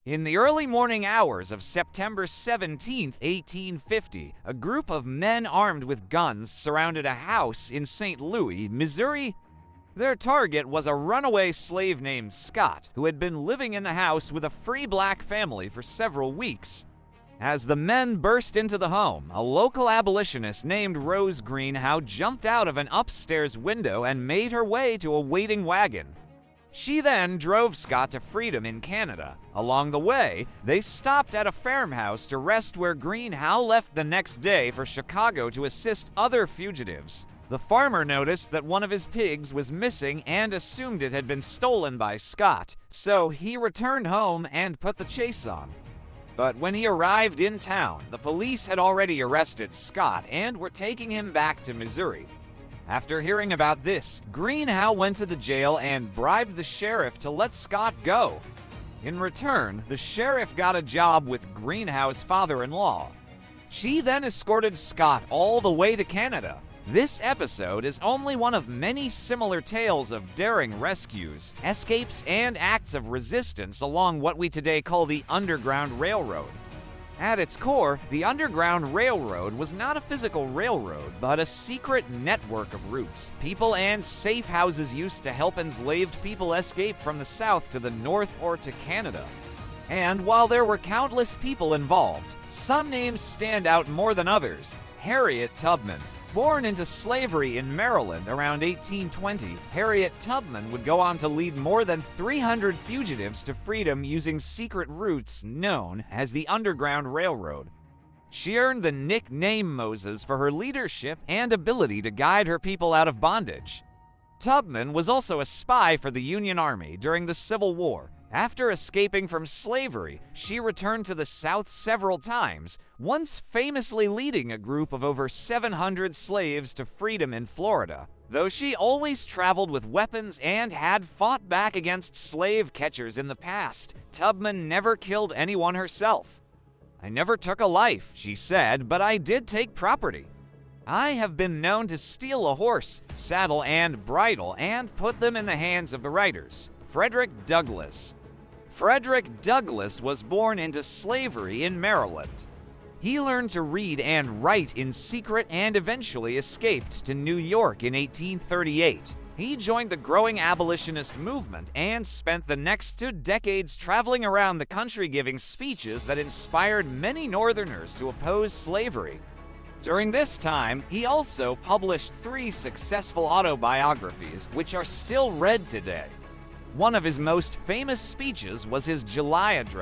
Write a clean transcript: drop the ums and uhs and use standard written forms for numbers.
In the early morning hours of September 17, 1850, a group of men armed with guns surrounded a house in St. Louis, Missouri. Their target was a runaway slave named Scott, who had been living in the house with a free black family for several weeks. As the men burst into the home, a local abolitionist named Rose Greenhow jumped out of an upstairs window and made her way to a waiting wagon. She then drove Scott to freedom in Canada. Along the way, they stopped at a farmhouse to rest where Greenhow left the next day for Chicago to assist other fugitives. The farmer noticed that one of his pigs was missing and assumed it had been stolen by Scott, so he returned home and put the chase on. But when he arrived in town, the police had already arrested Scott and were taking him back to Missouri. After hearing about this, Greenhow went to the jail and bribed the sheriff to let Scott go. In return, the sheriff got a job with Greenhow's father-in-law. She then escorted Scott all the way to Canada. This episode is only one of many similar tales of daring rescues, escapes, and acts of resistance along what we today call the Underground Railroad. At its core, the Underground Railroad was not a physical railroad, but a secret network of routes, people, and safe houses used to help enslaved people escape from the South to the North or to Canada. And while there were countless people involved, some names stand out more than others. Harriet Tubman. Born into slavery in Maryland around 1820, Harriet Tubman would go on to lead more than 300 fugitives to freedom using secret routes known as the Underground Railroad. She earned the nickname Moses for her leadership and ability to guide her people out of bondage. Tubman was also a spy for the Union Army during the Civil War. After escaping from slavery, she returned to the South several times, once famously leading a group of over 700 slaves to freedom in Florida. Though she always traveled with weapons and had fought back against slave catchers in the past, Tubman never killed anyone herself. "I never took a life," she said, "but I did take property. I have been known to steal a horse, saddle, and bridle and put them in the hands of the riders." Frederick Douglass. Frederick Douglass was born into slavery in Maryland. He learned to read and write in secret and eventually escaped to New York in 1838. He joined the growing abolitionist movement and spent the next 2 decades traveling around the country giving speeches that inspired many Northerners to oppose slavery. During this time, he also published 3 successful autobiographies, which are still read today. One of his most famous speeches was his July address.